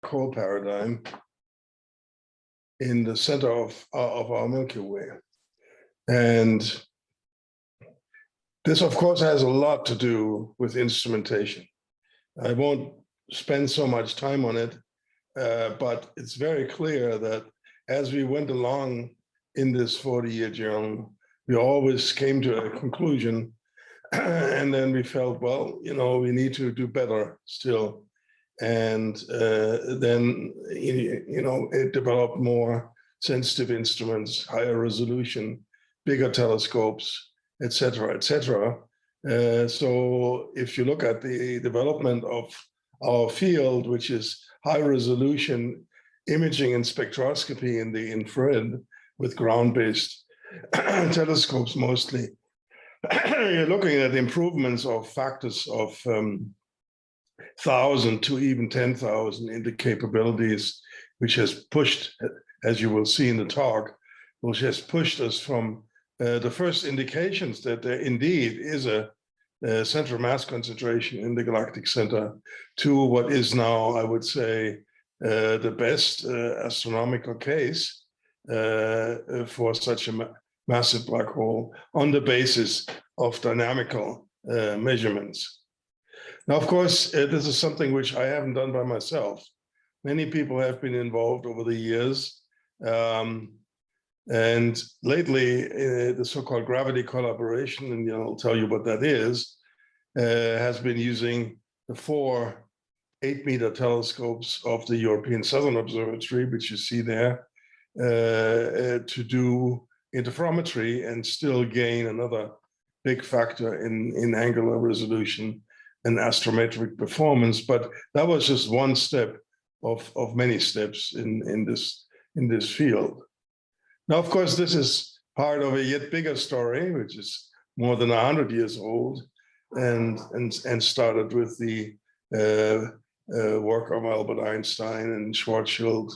hole paradigm in the center of our Milky Way. And this, of course, has a lot to do with instrumentation. I won't spend so much time on it, but it's very clear that as we went along in this 40-year journey, we always came to a conclusion, and then we felt, well, we need to do better still. And then, it developed more sensitive instruments, higher resolution, bigger telescopes, et cetera, et cetera. So if you look at the development of our field, which is high resolution imaging and spectroscopy in the infrared with ground-based telescopes mostly, you're looking at improvements of factors of 1,000 to even 10,000 in the capabilities, which has pushed, as you will see in the talk, which has pushed us from the first indications that there indeed is a central mass concentration in the galactic center to what is now, I would say, the best astronomical case for such a massive black hole on the basis of dynamical measurements. Now, of course, this is something which I haven't done by myself. Many people have been involved over the years. And lately, the so-called gravity collaboration, and I'll tell you what that is, has been using the 4 8-meter telescopes of the European Southern Observatory, which you see there, to do interferometry and still gain another big factor in angular resolution and astrometric performance. But that was just one step of many steps in this field. Now, of course, this is part of a yet bigger story, which is more than 100 years old, and started with the work of Albert Einstein and Schwarzschild,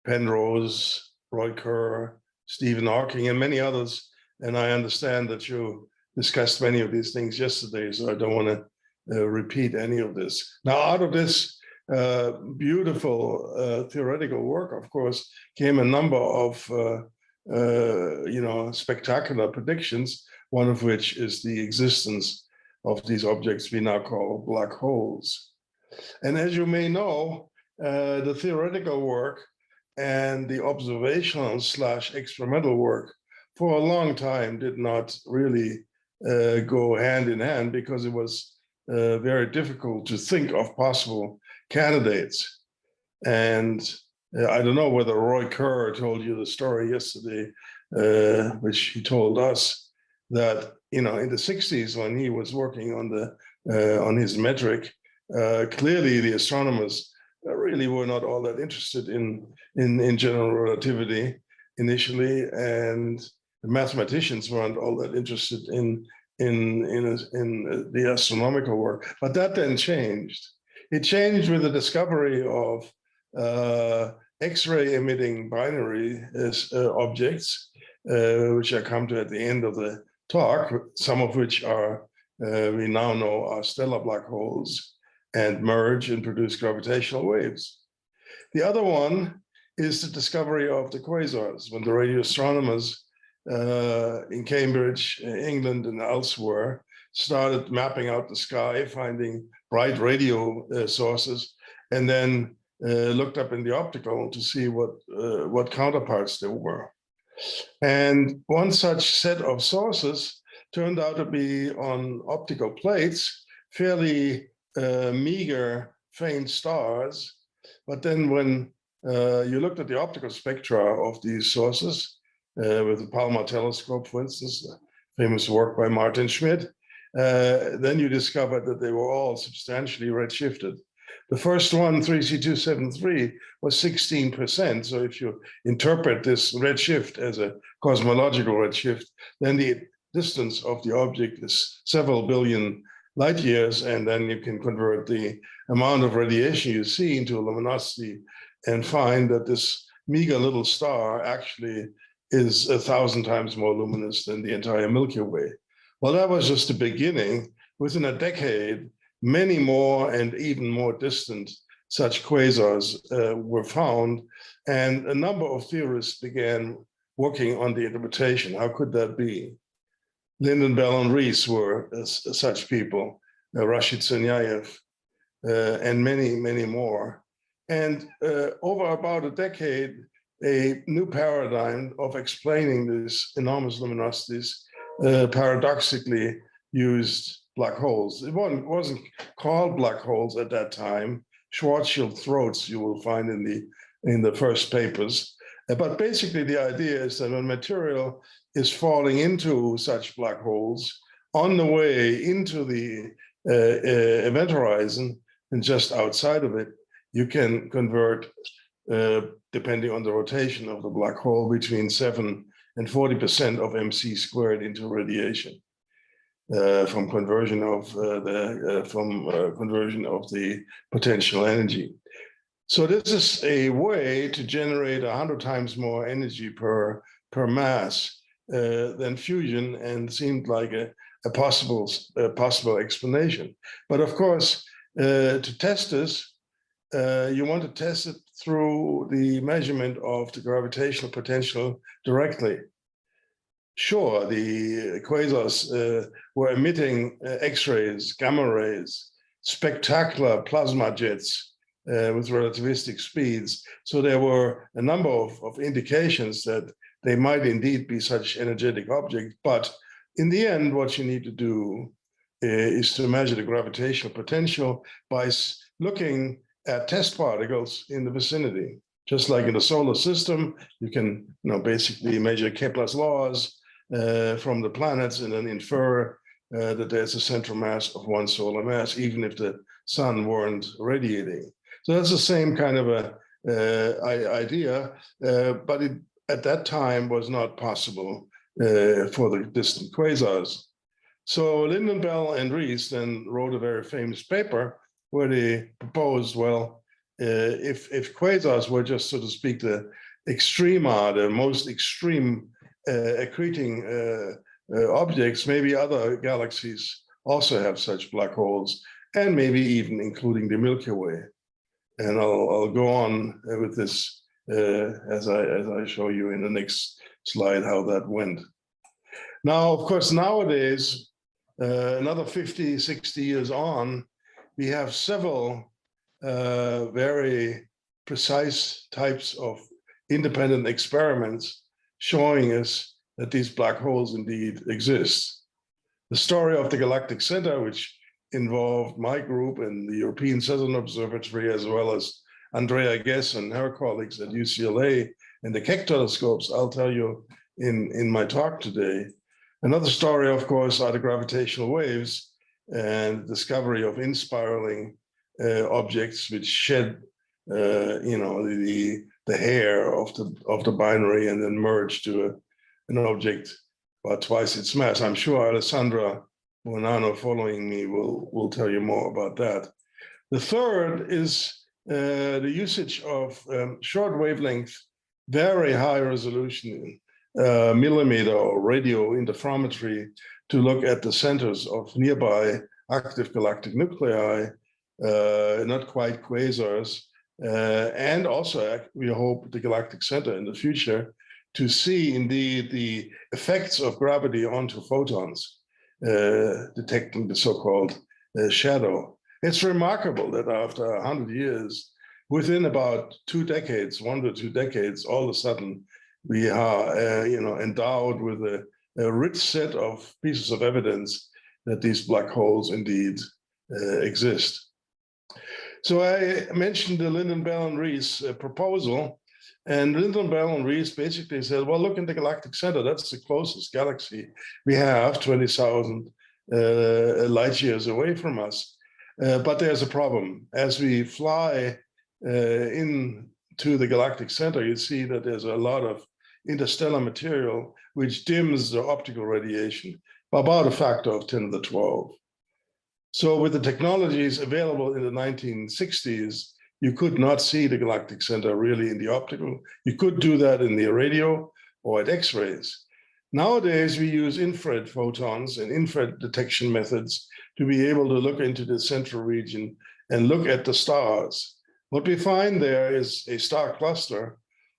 Penrose, Roy Kerr, Stephen Hawking, and many others. And I understand that you discussed many of these things yesterday, so I don't want to repeat any of this. Now, out of this beautiful theoretical work, of course, came a number of spectacular predictions, one of which is the existence of these objects we now call black holes. And as you may know, the theoretical work and the observational / experimental work for a long time did not really go hand in hand, because it was very difficult to think of possible candidates. And I don't know whether Roy Kerr told you the story yesterday, which he told us, that in the 60s, when he was working on his metric, clearly the astronomers really were not all that interested in general relativity initially, and the mathematicians weren't all that interested in the astronomical work. But that then changed. It changed with the discovery of X-ray emitting binary objects, which I come to at the end of the talk, some of which are we now know are stellar black holes and merge and produce gravitational waves. The other one is the discovery of the quasars, when the radio astronomers in Cambridge, England, and elsewhere started mapping out the sky, finding bright radio sources, and then looked up in the optical to see what counterparts there were. And one such set of sources turned out to be on optical plates, fairly meager, faint stars. But then when you looked at the optical spectra of these sources, with the Palmar telescope, for instance, famous work by Martin Schmidt, then you discovered that they were all substantially redshifted. The first one, 3C273, was 16%. So if you interpret this redshift as a cosmological redshift, then the distance of the object is several billion light years, and then you can convert the amount of radiation you see into a luminosity and find that this meager little star actually is 1,000 times more luminous than the entire Milky Way. Well, that was just the beginning. Within a decade, many more and even more distant such quasars were found, and a number of theorists began working on the interpretation. How could that be? Lyndon, Bell, and Rees were such people, Rashid Sanyayev, and many, many more. And over about a decade, a new paradigm of explaining these enormous luminosities paradoxically used black holes. It wasn't called black holes at that time. Schwarzschild throats you will find in the first papers. But basically the idea is that when material is falling into such black holes on the way into the event horizon and just outside of it, you can convert, depending on the rotation of the black hole, between 7 and 40% of mc squared into radiation from conversion of the potential energy. So this is a way to generate 100 times more energy per mass than fusion, and seemed like a possible explanation. But of course, to test this, you want to test it through the measurement of the gravitational potential directly. Sure, the quasars were emitting X-rays, gamma rays, spectacular plasma jets with relativistic speeds. So there were a number of indications that they might indeed be such energetic objects. But in the end, what you need to do is to measure the gravitational potential by looking at test particles in the vicinity. Just like in the solar system, you can basically measure Kepler's laws from the planets and then infer that there's a central mass of one solar mass, even if the sun weren't radiating. So that's the same kind of idea, but it at that time was not possible for the distant quasars. So Lyndon, Bell, and Rees then wrote a very famous paper where they proposed, well, if quasars were just, so to speak, the extrema, the most extreme accreting objects, maybe other galaxies also have such black holes, and maybe even including the Milky Way. And I'll go on with this as I show you in the next slide how that went. Now, of course, nowadays, another 50, 60 years on, we have several very precise types of independent experiments showing us that these black holes indeed exist. The story of the Galactic Center, which involved my group and the European Southern Observatory, as well as Andrea Ghez and her colleagues at UCLA and the Keck telescopes, I'll tell you in my talk today. Another story, of course, are the gravitational waves and discovery of inspiraling objects which shed, the hair of the binary and then merge to an object about twice its mass. I'm sure Alessandra Bonanno, following me, will tell you more about that. The third is the usage of short wavelength, very high resolution millimeter or radio interferometry to look at the centers of nearby active galactic nuclei, not quite quasars, and also we hope the galactic center in the future to see indeed the effects of gravity onto photons, detecting the so-called shadow. It's remarkable that after 100 years, within about 2 decades, 1 to 2 decades, all of a sudden we are, endowed with a rich set of pieces of evidence that these black holes indeed exist. So I mentioned the Lyndon, Bell, and Rees proposal, and Lyndon, Bell, and Rees basically said, well, look in the galactic center, that's the closest galaxy we have, 20,000 light years away from us. But there's a problem. As we fly into the galactic center, you see that there's a lot of interstellar material which dims the optical radiation by about a factor of 10 to the 12. So with the technologies available in the 1960s, you could not see the galactic center really in the optical. You could do that in the radio or at X-rays. Nowadays, we use infrared photons and infrared detection methods to be able to look into the central region and look at the stars. What we find there is a star cluster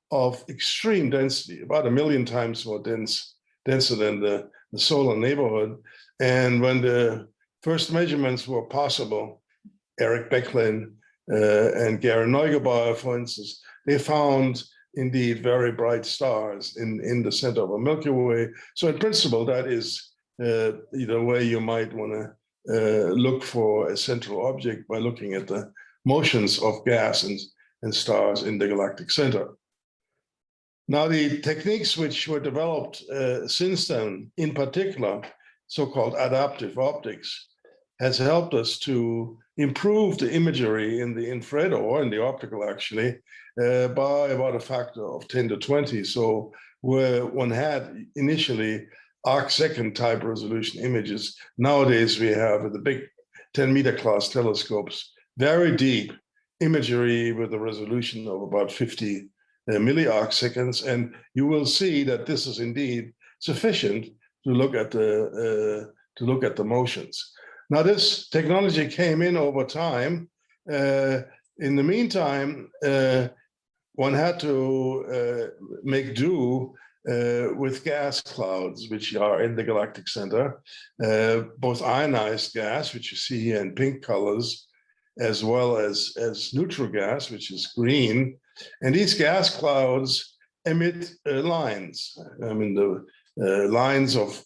of extreme density, about 1 million times more denser than the solar neighborhood. And when the first measurements were possible, Eric Becklin and Gary Neugebauer, for instance, they found indeed very bright stars in the center of a Milky Way. So in principle, that is the way you might want to look for a central object, by looking at the motions of gas and stars in the galactic center. Now, the techniques which were developed since then, in particular, so-called adaptive optics, has helped us to improve the imagery in the infrared, or in the optical actually, by about a factor of 10 to 20. So where one had initially arc-second type resolution images, nowadays we have the big 10-meter class telescopes, very deep imagery with a resolution of about 50 milliarc seconds, and you will see that this is indeed sufficient to look at the motions. Now, this technology came in over time. In the meantime, one had to make do with gas clouds, which are in the galactic center, both ionized gas, which you see here in pink colors, as well as neutral gas, which is green. And these gas clouds emit lines. I mean, the lines of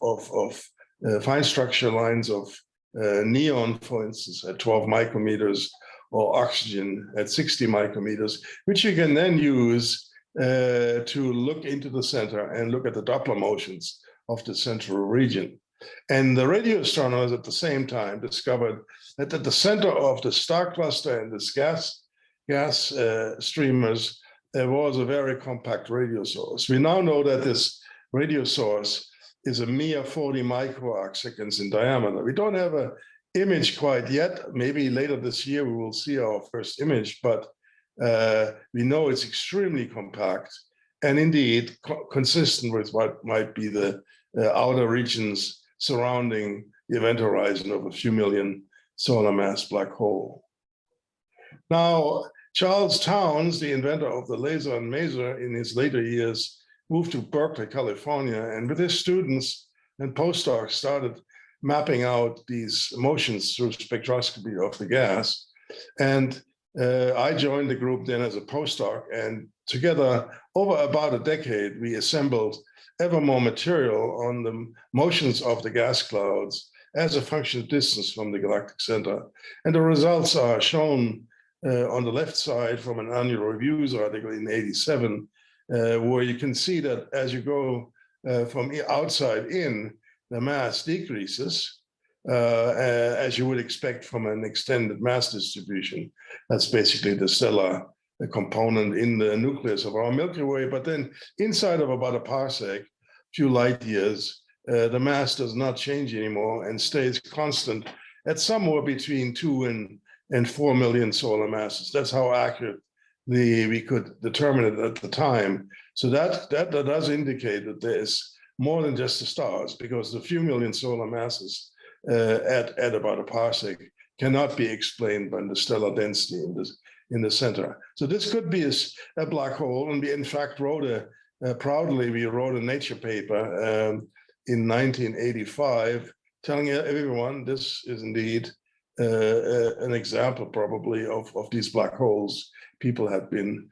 fine structure lines of neon, for instance, at 12 micrometers, or oxygen at 60 micrometers, which you can then use to look into the center and look at the Doppler motions of the central region. And the radio astronomers at the same time discovered that at the center of the star cluster and this gas streamers, there was a very compact radio source. We now know that this radio source is a mere 40 microarc seconds in diameter. We don't have an image quite yet. Maybe later this year we will see our first image, but we know it's extremely compact and indeed consistent with what might be the outer regions surrounding the event horizon of a few million solar mass black hole. Now, Charles Towns, the inventor of the laser and maser, in his later years moved to Berkeley, California, and with his students and postdocs started mapping out these motions through spectroscopy of the gas. And I joined the group then as a postdoc, and together over about a decade, we assembled ever more material on the motions of the gas clouds as a function of distance from the galactic center. And the results are shown on the left side from an annual reviews article in '87, where you can see that as you go from outside in, the mass decreases, as you would expect from an extended mass distribution. That's basically the stellar component in the nucleus of our Milky Way. But then inside of about a parsec, few light years, the mass does not change anymore and stays constant at somewhere between 2 and 4 million solar masses. That's how accurate we could determine it at the time. So that does indicate that there's more than just the stars, because the few million solar masses at about a parsec cannot be explained by the stellar density in the center. So this could be a black hole, and we in fact proudly wrote a Nature paper in 1985 telling everyone this is indeed an example probably of these black holes people had been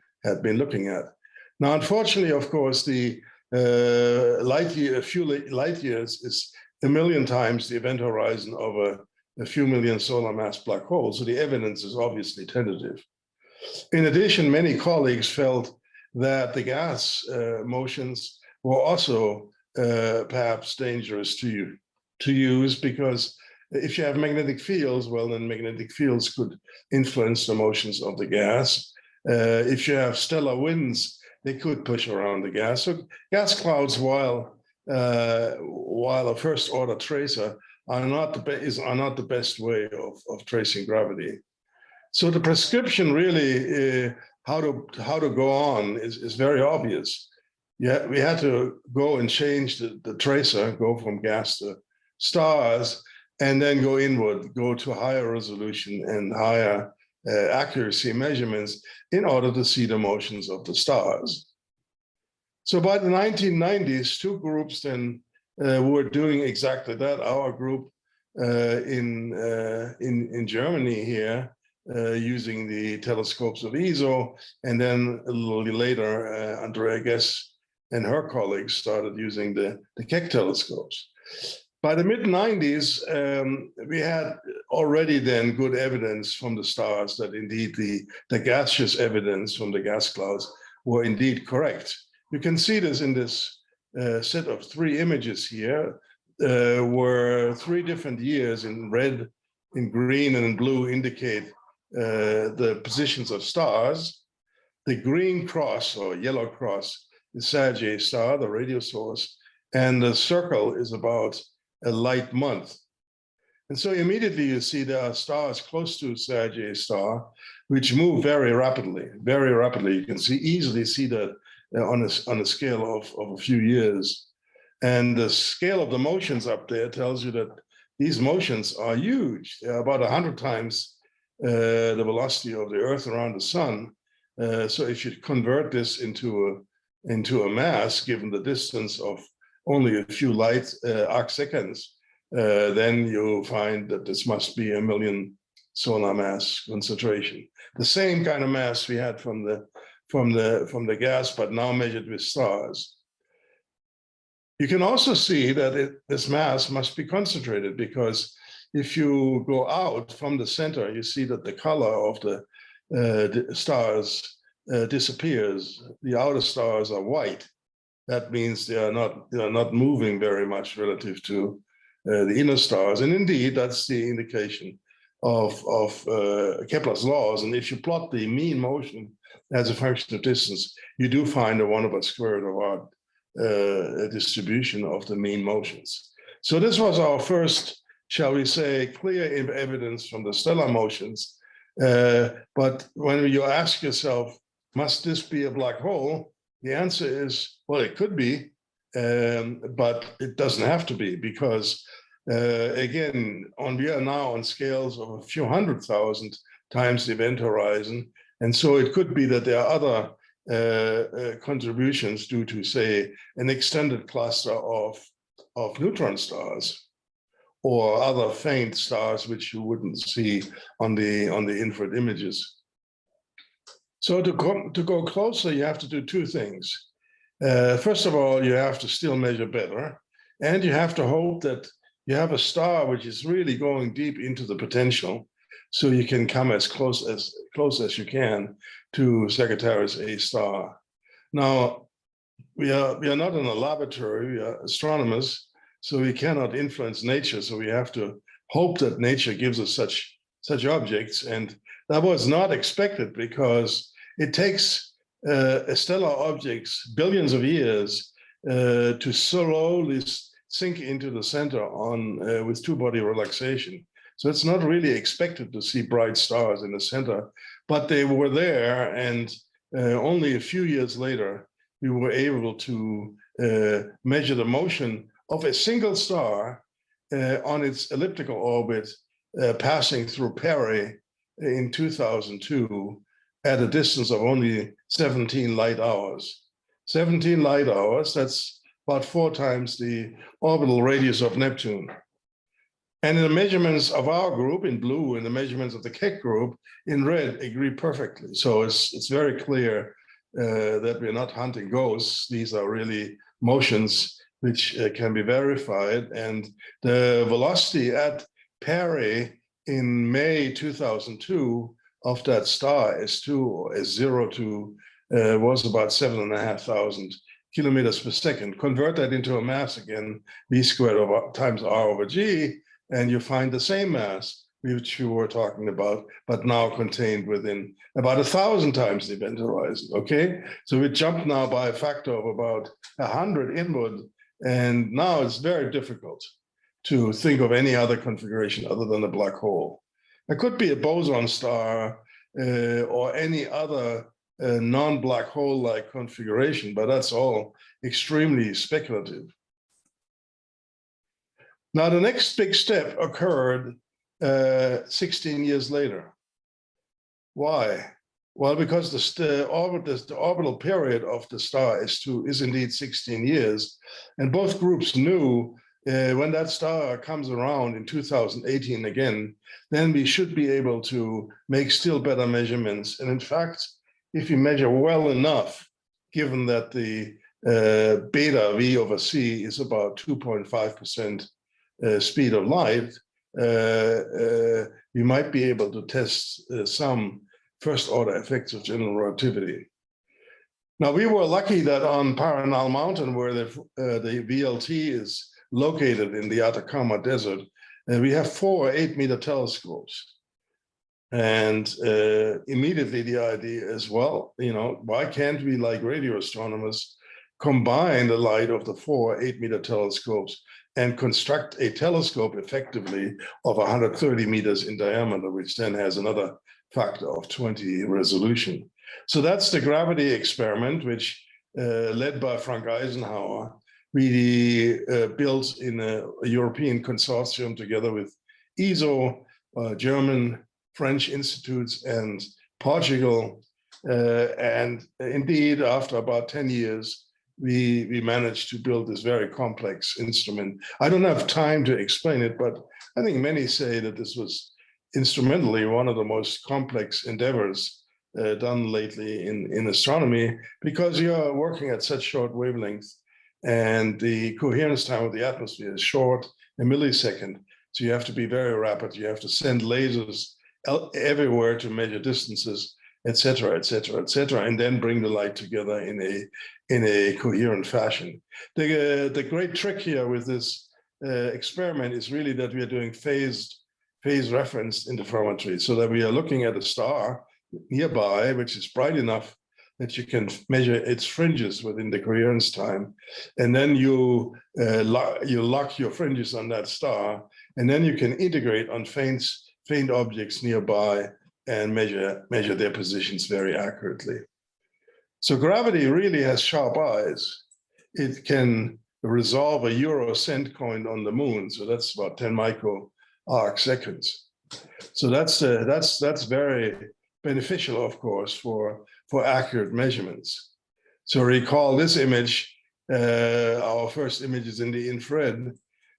looking at. Now, unfortunately, of course, the a few light years is 1 million times the event horizon of a few million solar mass black holes. So the evidence is obviously tentative. In addition, many colleagues felt that the gas motions were also perhaps dangerous to use, because if you have magnetic fields, well, then magnetic fields could influence the motions of the gas. If you have stellar winds, they could push around the gas. So gas clouds, while a first order tracer, are not the best way of tracing gravity. So the prescription really, how to go on is very obvious. Yeah, we had to go and change the tracer, go from gas to stars, and then go inward, go to higher resolution and higher accuracy measurements in order to see the motions of the stars. So by the 1990s, two groups then were doing exactly that. Our group in Germany here, using the telescopes of ESO, and then a little later, Andrea Guess and her colleagues started using the Keck telescopes. By the mid-90s, we had already then good evidence from the stars that indeed the gaseous evidence from the gas clouds were indeed correct. You can see this in this set of three images here, where 3 different years in red, in green, and in blue indicate the positions of stars. The green cross or yellow cross is Sagittarius star, the radio source, and the circle is about a light month. And so immediately you see there are stars close to Sagittarius star, which move very rapidly, very rapidly. You can easily see that on a scale of a few years. And the scale of the motions up there tells you that these motions are huge. They're about 100 times the velocity of the Earth around the sun. So if you convert this into a mass, given the distance of only a few light arc seconds, then you'll find that this must be 1 million solar mass concentration. The same kind of mass we had from the gas, but now measured with stars. You can also see that this mass must be concentrated, because if you go out from the center, you see that the color of the stars disappears. The outer stars are white. That means they are not moving very much relative to the inner stars. And indeed, that's the indication of Kepler's laws. And if you plot the mean motion as a function of distance, you do find a 1/square root of r distribution of the mean motions. So this was our first, shall we say, clear evidence from the stellar motions. But when you ask yourself, must this be a black hole? The answer is, well, it could be, but it doesn't have to be, because again, we are now on scales of a few 100,000 times the event horizon. And so it could be that there are other contributions due to, say, an extended cluster of neutron stars or other faint stars which you wouldn't see on the infrared images. So to go closer, you have to do two things. First of all, you have to still measure better, and you have to hope that you have a star which is really going deep into the potential, so you can come as close as you can to Sagittarius A star. Now, we are not in a laboratory, we are astronomers, so we cannot influence nature, so we have to hope that nature gives us such objects. And that was not expected, because it takes stellar objects billions of years to slowly sink into the center with two-body relaxation. So it's not really expected to see bright stars in the center, but they were there, and only a few years later, we were able to measure the motion of a single star on its elliptical orbit passing through Perry in 2002 at a distance of only 17 light hours. 17 light hours, that's about 4 times the orbital radius of Neptune. And the measurements of our group in blue and the measurements of the Keck group in red agree perfectly. So it's very clear that we're not hunting ghosts. These are really motions which can be verified. And the velocity at Perry in May 2002 of that star S2 or S02 was about 7,500 kilometers per second. Convert that into a mass again, v squared times r over g, and you find the same mass which you were talking about, but now contained within about 1,000 times the event horizon, okay? So we jumped now by a factor of about 100 inward, and now it's very difficult to think of any other configuration other than a black hole. It could be a boson star or any other non-black hole-like configuration, but that's all extremely speculative. Now, the next big step occurred 16 years later. Why? Well, because the orbital period of the star S2 is indeed 16 years. And both groups knew when that star comes around in 2018 again, then we should be able to make still better measurements. And in fact, if you measure well enough, given that the beta V over C is about 2.5% speed of light, we might be able to test some first order effects of general relativity. Now, we were lucky that on Paranal Mountain, where the VLT is located in the Atacama Desert, we have 4 8-meter telescopes. And immediately the idea is, well, why can't we, like radio astronomers, combine the light of the 4 8-meter telescopes and construct a telescope effectively of 130 meters in diameter, which then has another factor of 20 resolution. So that's the gravity experiment, which led by Frank Eisenhower, we built in a European consortium together with ESO, German, French institutes, and Portugal. And indeed, after about 10 years, we managed to build this very complex instrument. I don't have time to explain it, but I think many say that this was instrumentally one of the most complex endeavors done lately in astronomy, because you're working at such short wavelengths and the coherence time of the atmosphere is short, a millisecond. So you have to be very rapid. You have to send lasers everywhere to measure distances, et cetera, and then bring the light together in a coherent fashion. The great trick here with this experiment is really that we are doing phase reference interferometry, so that we are looking at a star nearby, which is bright enough that you can measure its fringes within the coherence time, and then you lock your fringes on that star, and then you can integrate on faint objects nearby and measure their positions very accurately. So gravity really has sharp eyes. It can resolve a euro cent coin on the moon, so that's about 10 micro arc seconds. So that's very beneficial, of course, for accurate measurements. So recall this image, our first image is in the infrared,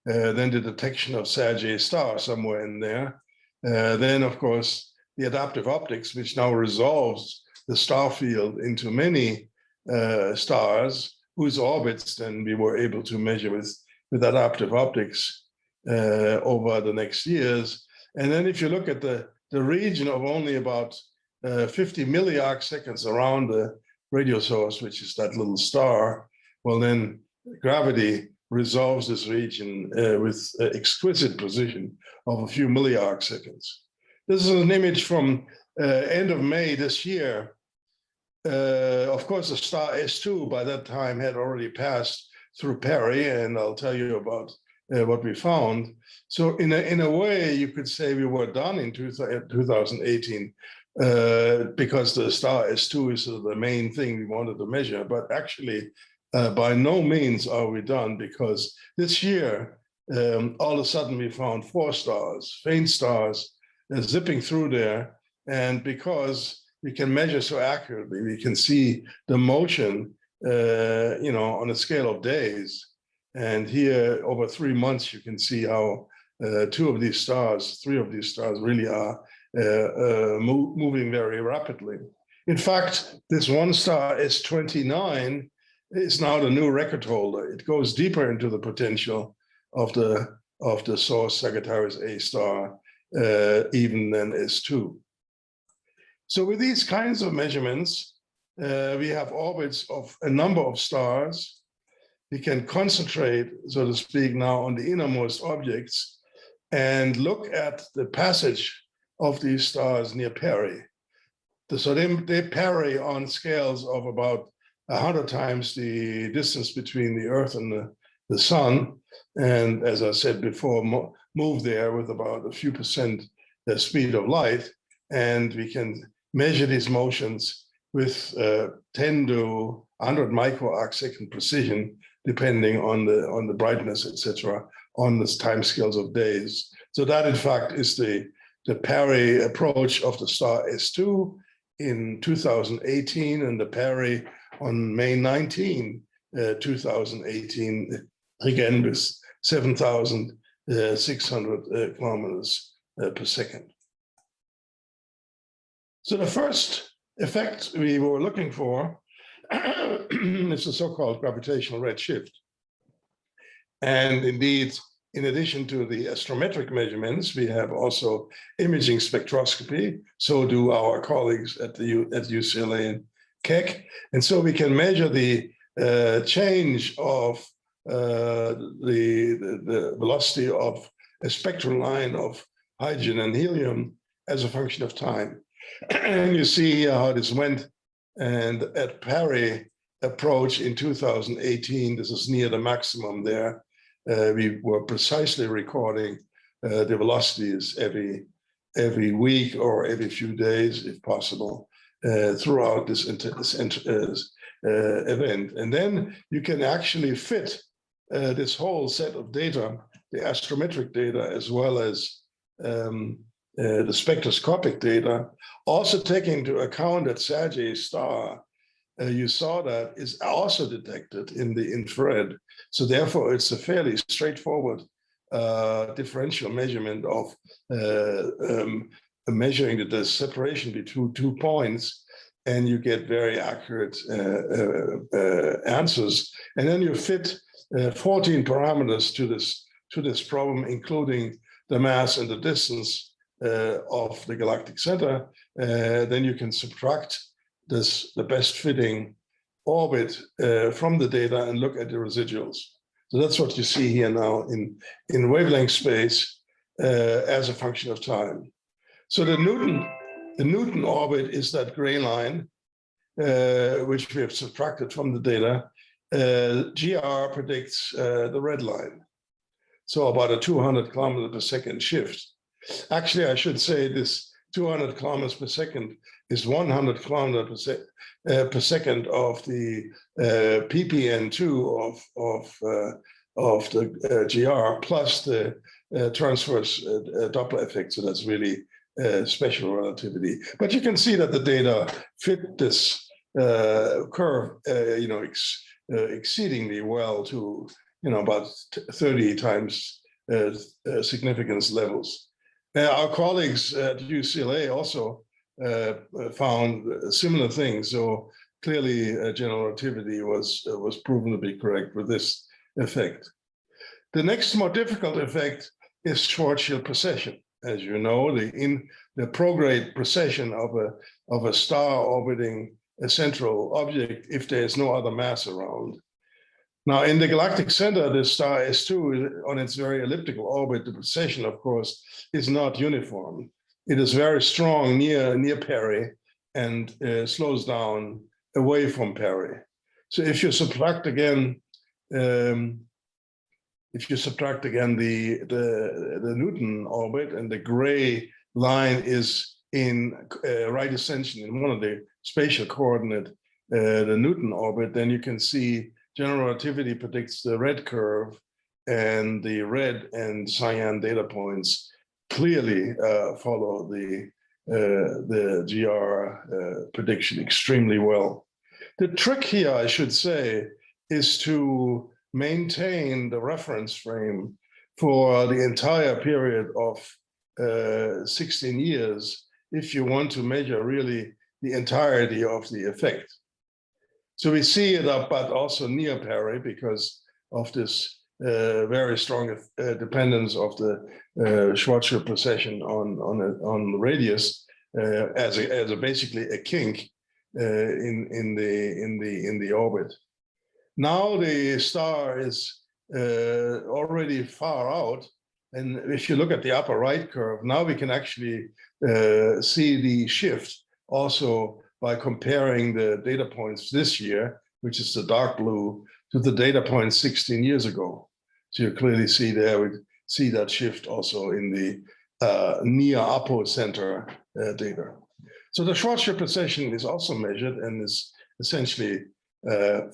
then the detection of Sagittarius star somewhere in there. Then, of course, the adaptive optics, which now resolves the star field into many stars whose orbits then we were able to measure with adaptive optics over the next years. And then if you look at the region of only about 50 milliarc seconds around the radio source, which is that little star, well, then gravity resolves this region with exquisite precision of a few milliarc seconds. This is an image from end of May this year. Of course, the star S2 by that time had already passed through Perry, and I'll tell you about what we found. So in a way, you could say we were done in 2018 because the star S2 is the main thing we wanted to measure. But actually, by no means are we done, because this year, all of a sudden we found 4 stars, faint stars, zipping through there. And because we can measure so accurately, we can see the motion, on a scale of days. And here, over 3 months, you can see how 3 of these stars really are moving very rapidly. In fact, this one star S29 is now the new record holder. It goes deeper into the potential of the source Sagittarius A star, even than S2. So with these kinds of measurements, we have orbits of a number of stars. We can concentrate, so to speak, now on the innermost objects and look at the passage of these stars near Perry. So they parry on scales of about 100 times the distance between the Earth and the Sun. And as I said before, move there with about a few percent the speed of light. And we can measure these motions with 10 to 100 microarc second precision, depending on the brightness, etc., on the time scales of days. So that, in fact, is the Parry approach of the star S2 in 2018, and the Parry on May 19, 2018, again with 7,600 kilometers per second. So the first effect we were looking for is the so-called gravitational redshift. And indeed, in addition to the astrometric measurements, we have also imaging spectroscopy. So do our colleagues at UCLA and Keck. And so we can measure the change of the velocity of a spectral line of hydrogen and helium as a function of time. And you see how this went. And at Parry approach in 2018, this is near the maximum there. We were precisely recording the velocities every week or every few days, if possible, throughout this event. And then you can actually fit this whole set of data, the astrometric data, as well as the spectroscopic data, also taking into account that Sagittarius star, you saw that is also detected in the infrared. So therefore, it's a fairly straightforward differential measurement of measuring the separation between 2 points, and you get very accurate answers. And then you fit 14 parameters to this problem, including the mass and the distance of the galactic center. Then you can subtract the best fitting orbit from the data and look at the residuals. So that's what you see here now in wavelength space as a function of time. So the Newton orbit is that gray line, which we have subtracted from the data. GR predicts the red line. So about a 200 kilometer per second shift. Actually, I should say this 200 kilometers per second is 100 kilometers per second of the ppn2 of the GR plus the transverse Doppler effect. So that's really special relativity. But you can see that the data fit this curve, exceedingly well to about 30 times significance levels. Our colleagues at UCLA also found similar things. So clearly, general relativity was proven to be correct with this effect. The next more difficult effect is Schwarzschild precession. As you know, the prograde precession of a star orbiting a central object if there is no other mass around. Now, in the galactic center, the star S2 on its very elliptical orbit, the precession, of course, is not uniform. It is very strong near Parry and slows down away from Parry. So if you subtract again, the Newton orbit, and the gray line is in right ascension in one of the spatial coordinate, the Newton orbit, then you can see general relativity predicts the red curve, and the red and cyan data points clearly follow the GR prediction extremely well. The trick here, I should say, is to maintain the reference frame for the entire period of 16 years if you want to measure really the entirety of the effect. So we see it up, but also near Parry because of this very strong dependence of the Schwarzschild precession on the radius as basically a kink in the orbit. Now the star is already far out, and if you look at the upper right curve, now we can actually see the shift also by comparing the data points this year, which is the dark blue, to the data points 16 years ago. So you clearly see there, we see that shift also in the near apocenter data. So the Schwarzschild precession is also measured and is essentially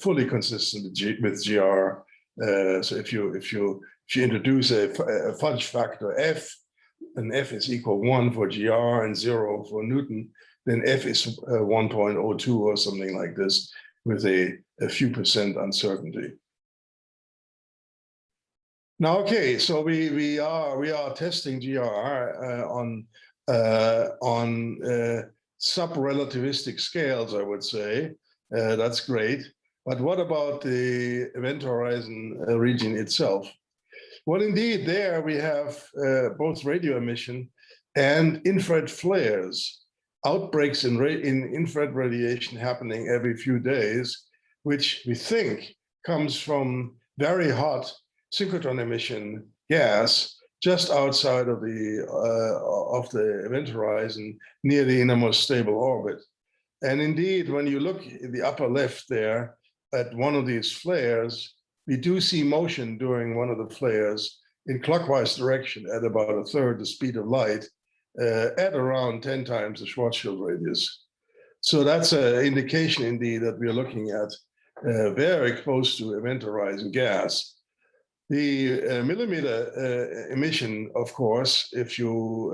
fully consistent with GR. So if you introduce a fudge factor F, and F is equal 1 for GR and 0 for Newton, then F is 1.02 or something like this with a few percent uncertainty. Now, okay, so we are testing GR on sub-relativistic scales, I would say. That's great. But what about the event horizon region itself? Well, indeed, there we have both radio emission and infrared flares, outbreaks in infrared radiation happening every few days, which we think comes from very hot synchrotron emission gas just outside of the event horizon near the innermost stable orbit. And indeed, when you look in the upper left there at one of these flares, we do see motion during one of the flares in clockwise direction at about a third the speed of light at around 10 times the Schwarzschild radius. So that's an indication indeed that we are looking at very close to event horizon gas. The millimeter emission, of course, if you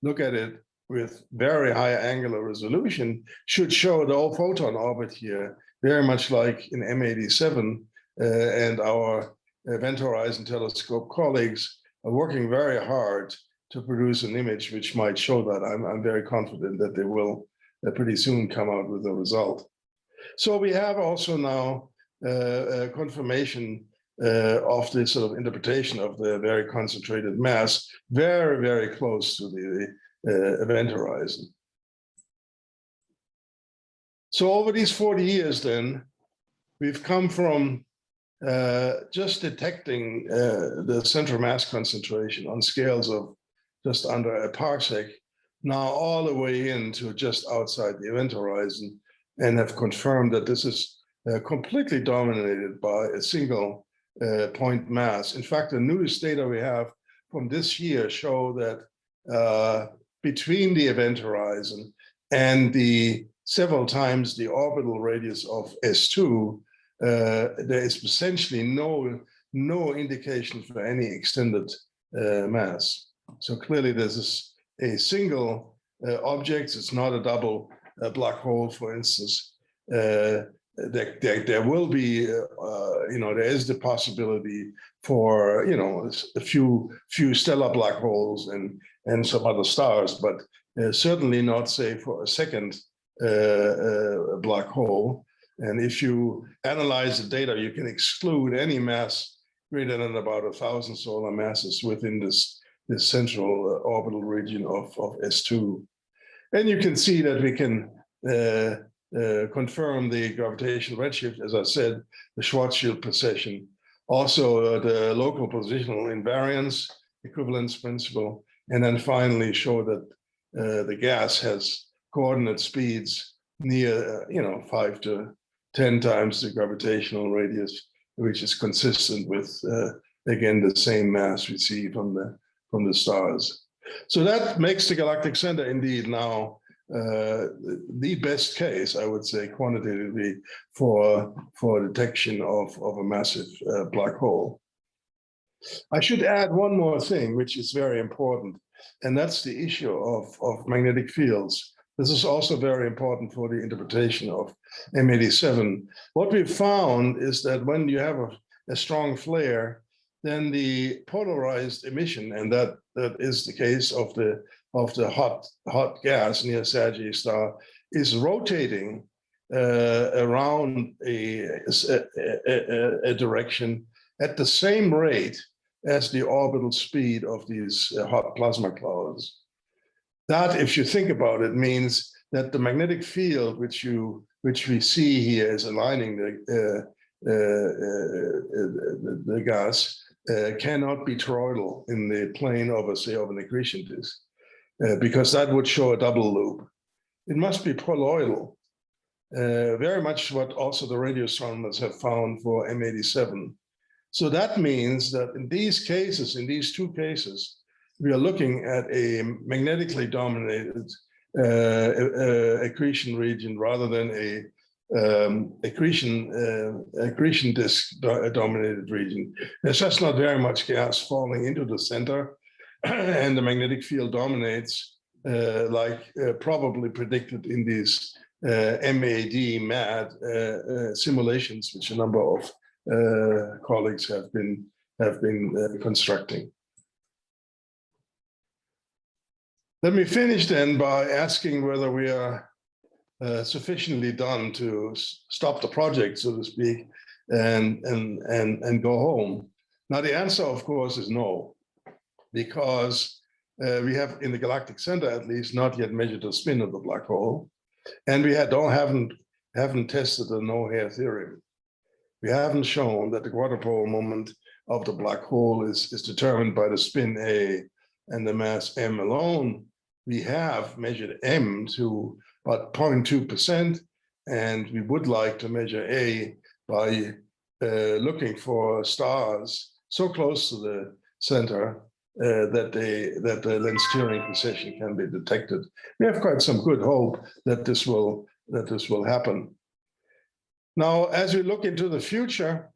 look at it with very high angular resolution, should show the whole photon orbit here, very much like in M87, and our Event Horizon Telescope colleagues are working very hard to produce an image which might show that. I'm very confident that they will pretty soon come out with a result. So we have also now confirmation of this sort of interpretation of the very concentrated mass, very, very close to the event horizon. So over these 40 years then, we've come from just detecting the central mass concentration on scales of just under a parsec, now all the way into just outside the event horizon, and have confirmed that this is completely dominated by a single point mass. In fact, the newest data we have from this year show that between the event horizon and the several times the orbital radius of S2, there is essentially no indication for any extended mass. So clearly this is a single object. It's not a double black hole, for instance. There will be, there is the possibility for, a few stellar black holes and some other stars, but certainly not, say, for a second black hole. And if you analyze the data, you can exclude any mass greater than about 1,000 solar masses within this central orbital region of S2. And you can see that we can confirm the gravitational redshift, as I said, the Schwarzschild precession, also the local positional invariance, equivalence principle, and then finally show that the gas has coordinate speeds near, 5 to 10 times the gravitational radius, which is consistent with, again, the same mass we see from the stars. So that makes the galactic center indeed now the best case, I would say, quantitatively for detection of a massive black hole. I should add one more thing, which is very important, and that's the issue of magnetic fields. This is also very important for the interpretation of M87. What we've found is that when you have a strong flare, then the polarized emission, and that is the case of the hot gas near Sagittarius star, is rotating around a direction at the same rate as the orbital speed of these hot plasma clouds. That, if you think about it, means that the magnetic field which we see here is aligning the gas cannot be toroidal in the plane of an accretion disk, because that would show a double loop. It must be poloidal, very much what also the radio astronomers have found for M87. So that means that in these cases, in these two cases, we are looking at a magnetically dominated accretion region rather than a accretion disk dominated region. There's just not very much gas falling into the center. and the magnetic field dominates, probably predicted in these MAD simulations, which a number of colleagues have been constructing. Let me finish then by asking whether we are sufficiently done to stop the project, so to speak, and go home. Now the answer, of course, is no, because we have, in the galactic center at least, not yet measured the spin of the black hole, and we haven't tested the no-hair theorem. We haven't shown that the quadrupole moment of the black hole is determined by the spin A and the mass m alone. We have measured m to about 0.2%, and we would like to measure A by looking for stars so close to the center that the lens steering precession can be detected. We have quite some good hope that this will happen. Now, as we look into the future,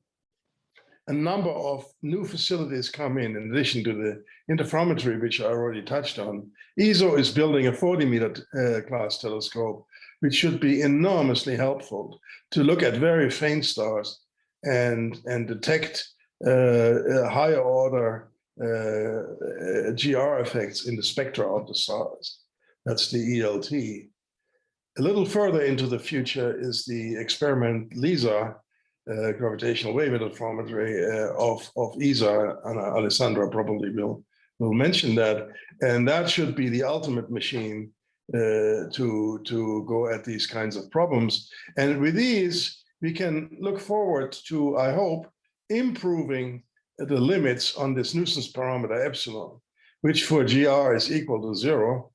a number of new facilities come in addition to the interferometry, which I already touched on. ESO is building a 40-meter class telescope, which should be enormously helpful to look at very faint stars and detect higher order GR effects in the spectra of the stars. That's the ELT. A little further into the future is the experiment LISA, gravitational wave interferometry of ESA, and Alessandra probably will mention that. And that should be the ultimate machine to go at these kinds of problems. And with these, we can look forward to, I hope, improving the limits on this nuisance parameter epsilon, which for GR is equal to 0.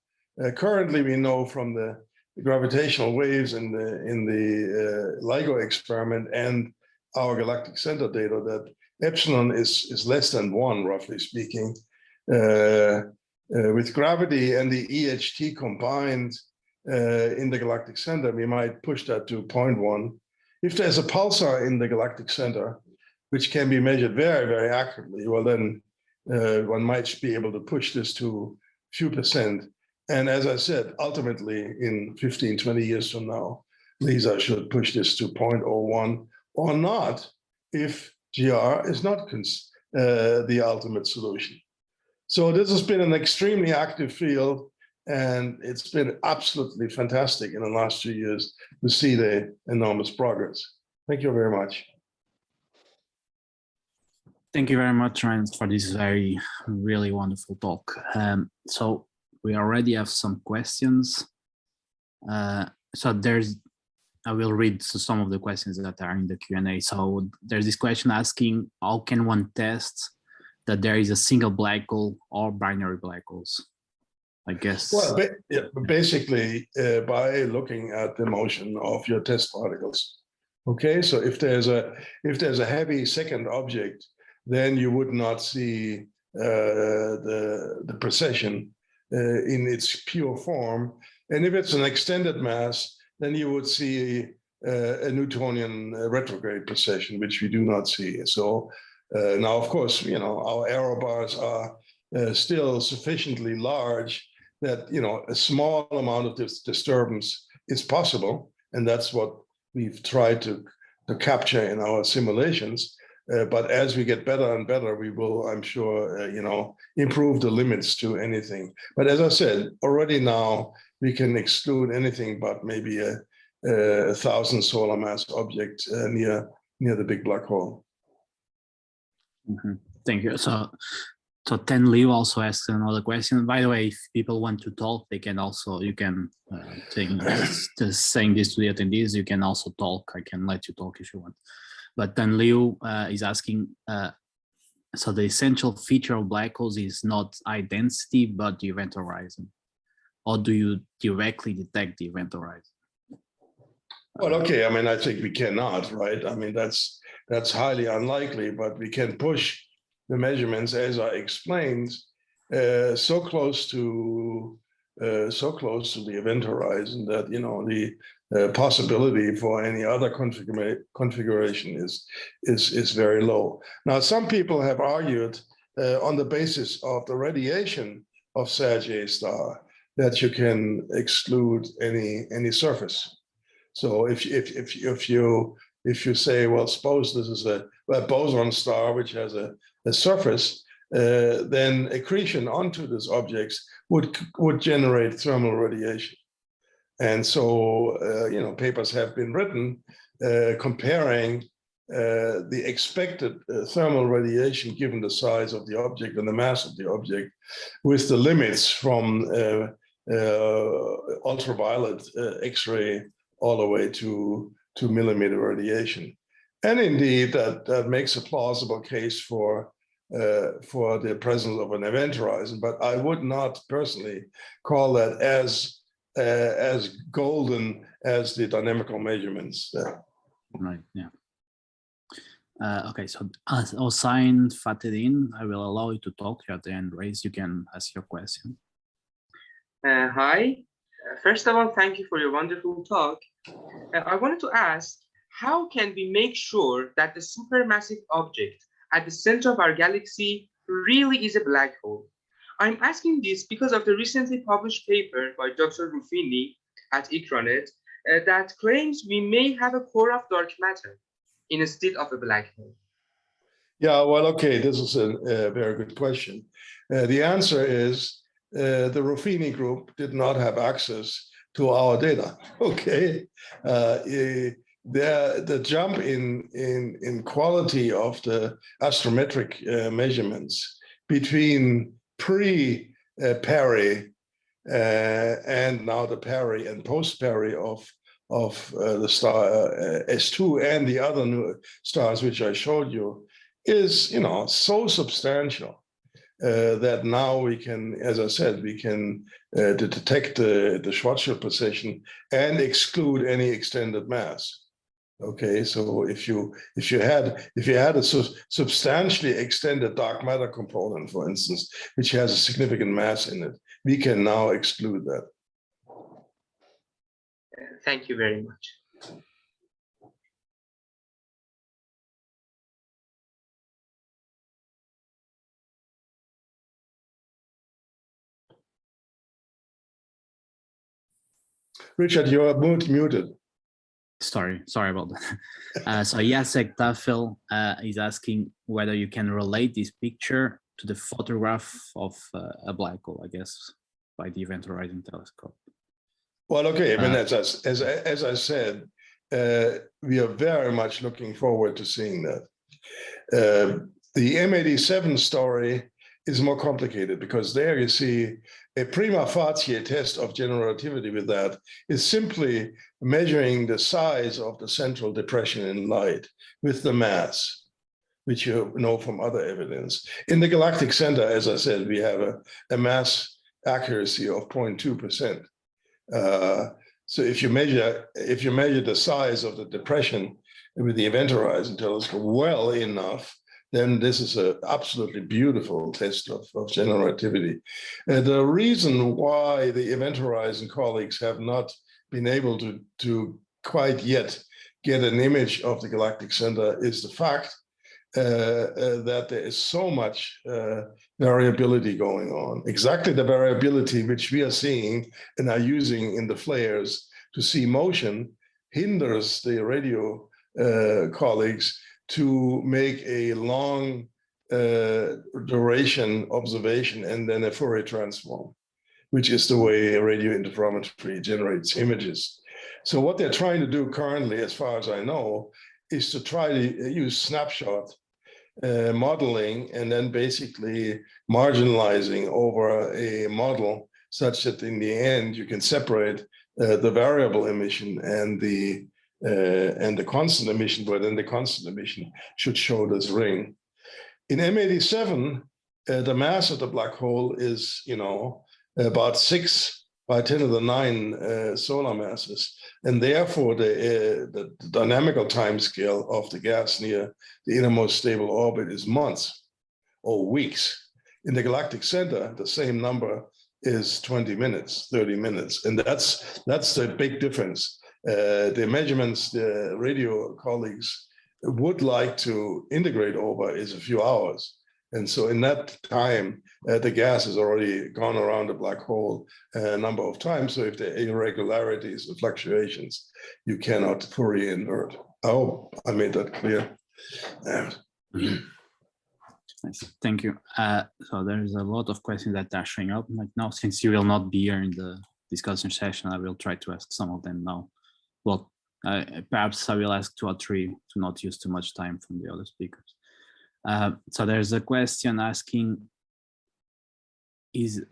Currently, we know from the gravitational waves in the LIGO experiment and our galactic center data that epsilon is less than 1, roughly speaking. With gravity and the EHT combined in the galactic center, we might push that to 0.1. If there's a pulsar in the galactic center, which can be measured very, very accurately, well, then one might be able to push this to a few percent. And as I said, ultimately, in 15, 20 years from now, LISA should push this to 0.01 or not if GR is not the ultimate solution. So this has been an extremely active field, and it's been absolutely fantastic in the last 2 years to see the enormous progress. Thank you very much. Thank you very much, Reinhard, for this really wonderful talk. So we already have some questions. I will read some of the questions that are in the Q&A. So there's this question asking, how can one test that there is a single black hole or binary black holes? I guess. Well, basically by looking at the motion of your test particles. Okay, so if there's a heavy second object, then you would not see the precession in its pure form. And if it's an extended mass, then you would see a Newtonian retrograde precession, which we do not see. So now, of course, our error bars are still sufficiently large that a small amount of this disturbance is possible, and that's what we've tried to capture in our simulations. But as we get better and better, we will, I'm sure, improve the limits to anything. But as I said, already now we can exclude anything but maybe a 1,000 solar mass object near the big black hole. Mm-hmm. Thank you. So Ten Liu also asked another question. By the way, if people want to talk, you can just saying this to the attendees, you can also talk. I can let you talk if you want. But Ten Liu is asking, so the essential feature of black holes is not high density, but the event horizon. Or do you directly detect the event horizon? Well, okay, I mean, I think we cannot, right? I mean, that's highly unlikely, but we can push the measurements, as I explained, so close to the event horizon that the possibility for any other configuration is very low. Now, some people have argued on the basis of the radiation of such a star that you can exclude any surface. So if you say, well, suppose this is a boson star which has a surface, then accretion onto these objects would generate thermal radiation. And so, papers have been written comparing the expected thermal radiation given the size of the object and the mass of the object with the limits from ultraviolet X-ray all the way to 2 millimeter radiation. And indeed, that makes a plausible case for the presence of an event horizon, but I would not personally call that as golden as the dynamical measurements. Right, yeah. Okay, so as Hossein Fatedin, I will allow you to talk. You have the hand raised. You can ask your question. Hi. First of all, thank you for your wonderful talk. I wanted to ask, how can we make sure that the supermassive object at the center of our galaxy really is a black hole? I'm asking this because of the recently published paper by Dr. Ruffini at ICRONET that claims we may have a core of dark matter instead of a black hole. Yeah, well, okay, this is a very good question. The answer is the Ruffini group did not have access to our data. Okay, the jump in quality of the astrometric measurements between pre-Perry and now the Perry and post-Perry of the star S2 and the other new stars which I showed you is, so substantial that now we can, as I said, we can detect the Schwarzschild position and exclude any extended mass. Okay, so if you had a substantially extended dark matter component, for instance, which has a significant mass in it, we can now exclude that. Thank you very much. Richard, you are muted. Sorry about that. So Jacek Tafel is asking whether you can relate this picture to the photograph of a black hole, I guess, by the Event Horizon Telescope. Well, okay. I mean, as I said, we are very much looking forward to seeing that. The M87 story is more complicated because there you see a prima facie test of general relativity with that is simply measuring the size of the central depression in light with the mass, which you know from other evidence. In the galactic center, as I said, we have a mass accuracy of 0.2%. So if you measure the size of the depression with the Event Horizon Telescope well enough, then this is an absolutely beautiful test of general relativity. The reason why the Event Horizon colleagues have not been able to quite yet get an image of the galactic center is the fact that there is so much variability going on. Exactly the variability which we are seeing and are using in the flares to see motion hinders the radio colleagues to make a long duration observation and then a Fourier transform, which is the way radio interferometry generates images. So what they're trying to do currently, as far as I know, is to try to use snapshot modeling and then basically marginalizing over a model such that in the end you can separate the variable emission and the constant emission, but then the constant emission should show this ring. In M87, the mass of the black hole is, about 6 by 10 to the 9 solar masses, and therefore the dynamical time scale of the gas near the innermost stable orbit is months or weeks. In the galactic center, the same number is 20 minutes, 30 minutes, and that's the big difference. The measurements the radio colleagues would like to integrate over is a few hours. And so in that time, the gas has already gone around the black hole a number of times. So if there are irregularities or fluctuations, you cannot Fourier invert. I hope I made that clear. Nice. Thank you. So there's a lot of questions that are showing up right now. Since you will not be here in the discussion session, I will try to ask some of them now. Well, perhaps I will ask 2 or 3 to not use too much time from the other speakers. So there's a question asking, is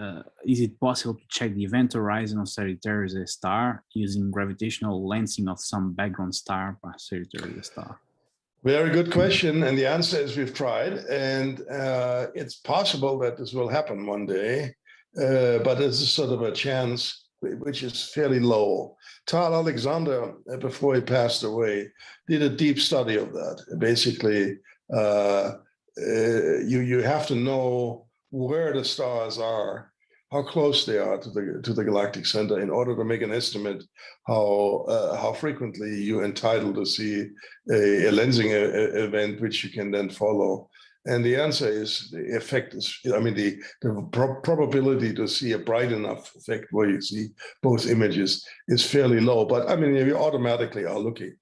it possible to check the event horizon of Sagittarius A star using gravitational lensing of some background star by Sagittarius A star? Very good question. And the answer is we've tried. And it's possible that this will happen one day. But this is sort of a chance which is fairly low. Tal Alexander, before he passed away, did a deep study of that. Basically, you have to know where the stars are, how close they are to the galactic center, in order to make an estimate how frequently you're entitled to see a lensing event, which you can then follow. And the answer is the effect is, I mean, the probability to see a bright enough effect where you see both images is fairly low. But I mean, you automatically are looking.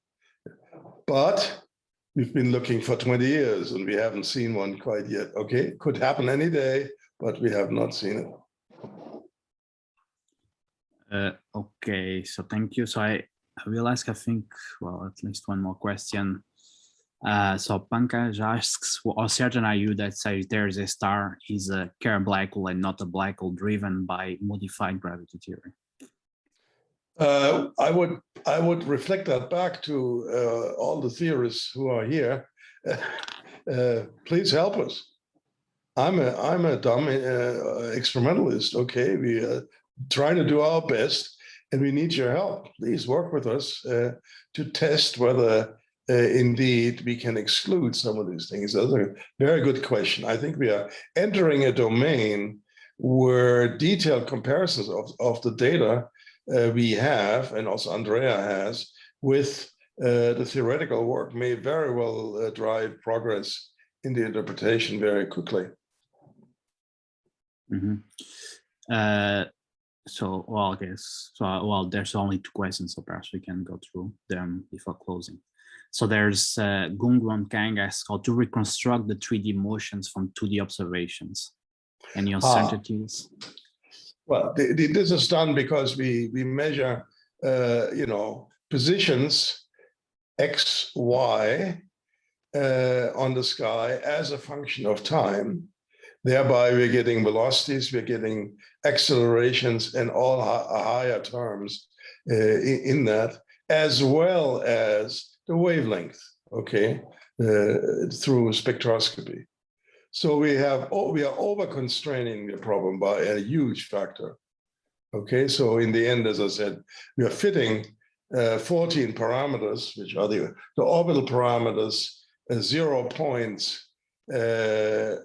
But we've been looking for 20 years and we haven't seen one quite yet. Okay, could happen any day, but we have not seen it. Okay, so thank you. So I will ask, I think, well, at least one more question. So Pankaj asks, how certain are you that Sagittarius A star is a Kerr black hole and not a black hole driven by modified gravity theory? I would reflect that back to all the theorists who are here. Please help us. I'm a dumb experimentalist. Okay, we are trying to do our best, and we need your help. Please work with us to test whether indeed we can exclude some of these things. That's a very good question. I think we are entering a domain where detailed comparisons of the data we have, and also Andrea has, with the theoretical work may very well drive progress in the interpretation very quickly. Mm-hmm. So, well, I guess, so, well, there's only 2 questions, so perhaps we can go through them before closing. So there's Gungwon Kang asks how to reconstruct the 3D motions from 2D observations. Any uncertainties? Well, this is done because we measure, positions X, Y on the sky as a function of time. Thereby, we're getting velocities, we're getting accelerations, and all higher terms in that, as well as the wavelength, okay, through spectroscopy. So we are over-constraining the problem by a huge factor. Okay, so in the end, as I said, we are fitting 14 parameters, which are the orbital parameters, 0 points, the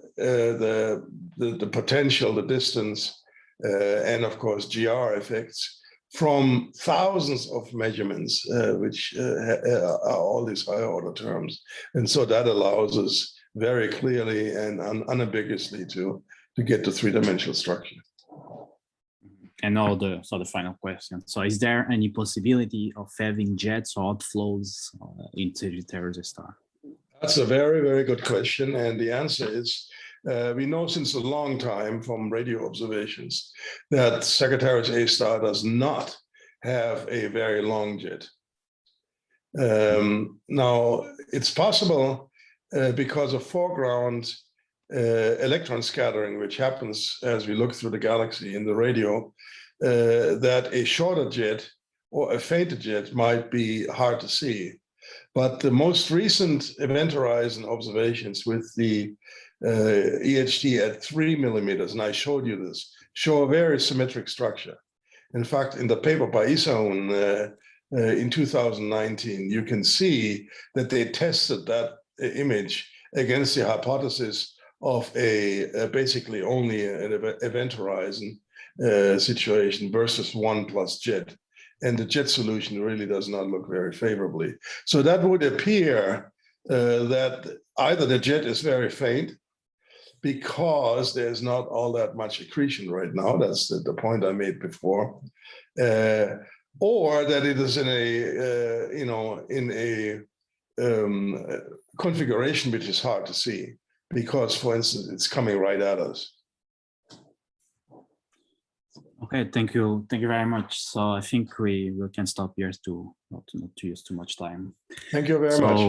potential, the distance, and of course GR effects from thousands of measurements, which are all these higher order terms. And so that allows us very clearly and unambiguously to get to 3-dimensional structure. And now the final question. So is there any possibility of having jets or outflows in Sagittarius A star? That's a very, very good question. And the answer is, we know since a long time from radio observations that Sagittarius A star does not have a very long jet. Now, it's possible because of foreground electron scattering, which happens as we look through the galaxy in the radio, that a shorter jet or a fainter jet might be hard to see. But the most recent event horizon observations with the EHD at 3 millimeters, and I showed you this, show a very symmetric structure. In fact, in the paper by Isaun in 2019, you can see that they tested that image against the hypothesis of a basically only an event horizon situation versus 1 plus jet. And the jet solution really does not look very favorably. So that would appear that either the jet is very faint because there's not all that much accretion right now. That's the point I made before. Or that it is in a, in a configuration which is hard to see, because, for instance, it's coming right at us. Okay, thank you very much. So I think we can stop here to not to use too much time. Thank you very much.